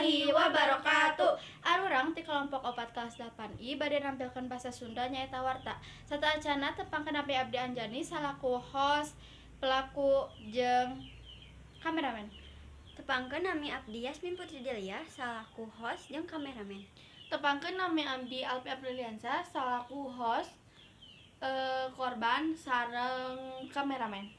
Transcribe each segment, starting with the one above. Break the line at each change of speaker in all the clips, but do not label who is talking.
warahmatullahi wabarakatuh. Arurang ti kelompok 4 kelas 8I bade nampilkeun basa Sunda nyaeta warta. Sataacana tepangkeun Abdi Anjani salaku host, pelaku jeung kameramen.
Tepangkeun nami Abdi Yasmin Putri Delia salaku host jeung kameramen.
Tepangkeun nami Abdi Alfi Apriliansa salaku host, korban sareng kameramen.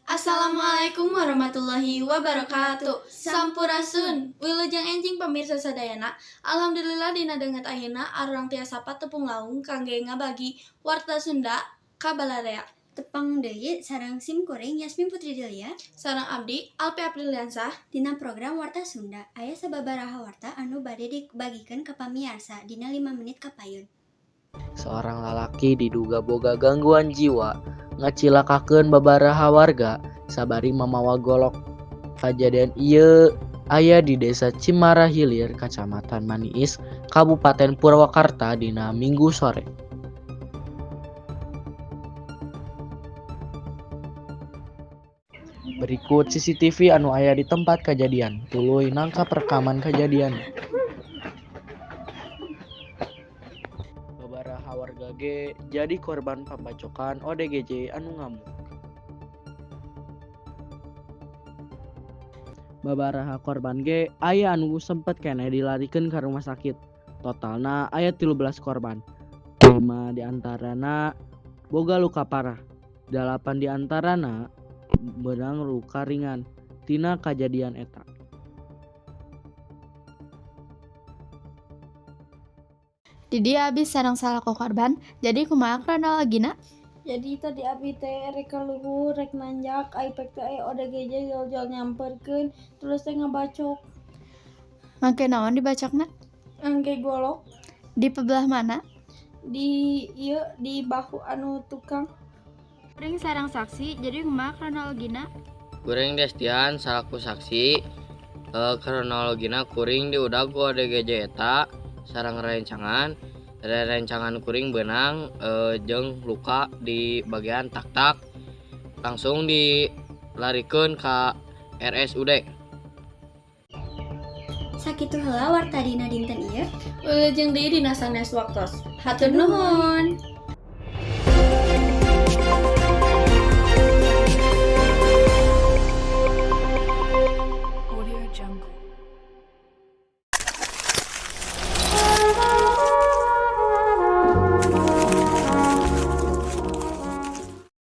Assalamualaikum warahmatullahi wabarakatuh. Sampurasun, wilujeng enjing pamirsa sadayana. Alhamdulillah dina deungeut ayeuna arurang tiasa patepung laung kangge ngabagi warta Sunda ka Balarea.
Tepang deui sareng sim kuring Yasmin Putri Delia
Sareng Abdi Alfi Apriliansa
dina program Warta Sunda. Aya sababaraha warta anu bade dibagikeun ka pamiarsa dina 5 menit kapayun.
Seorang lalaki diduga boga gangguan jiwa ngacilakakeun babaraha warga sabari mamawa golok. Kajadian ieu aya di Desa Cimara Hilir, Kacamatan Maniis, Kabupaten Purwakarta dina Minggu sore. Berikut CCTV anu aya di tempat kejadian. Tuluy nangkap rekaman kejadian. Babaraha warga ge jadi korban pambacokan ODGJ anu ngamuk. Babaraha korban ge aya anu sempet keneh dilarikeun ka rumah sakit. Totalna aya 13 korban. 5 diantarana boga luka parah. 8 diantarana beunang luka ringan tina kajadian eta.
Di dia abis sareng salaku korban, jadi kumaha kronologina?
Jadi tadi abdi teh rek kaluhur rek nanjak aipek teh ODGJ jol-jol nyamperkeun terus teh ngabacok
Mangke naon dibacokna?
angge golok
Di pebelah mana?
di di bahu anu tukang.
Kuring sareng saksi, jadi kumaha kronologina?
Kuring Destian salaku saksi. Kronologina kuring diudag ku ODGJ eta sareng rencangan. Rencangan kuring beunang jeung luka di bagian tak-tak. Langsung dilarikeun ka RSUD.
Sakitu heula warta dina dinten ieu.
Wilujeng deui dina sanes waktos. Hatur nuhun.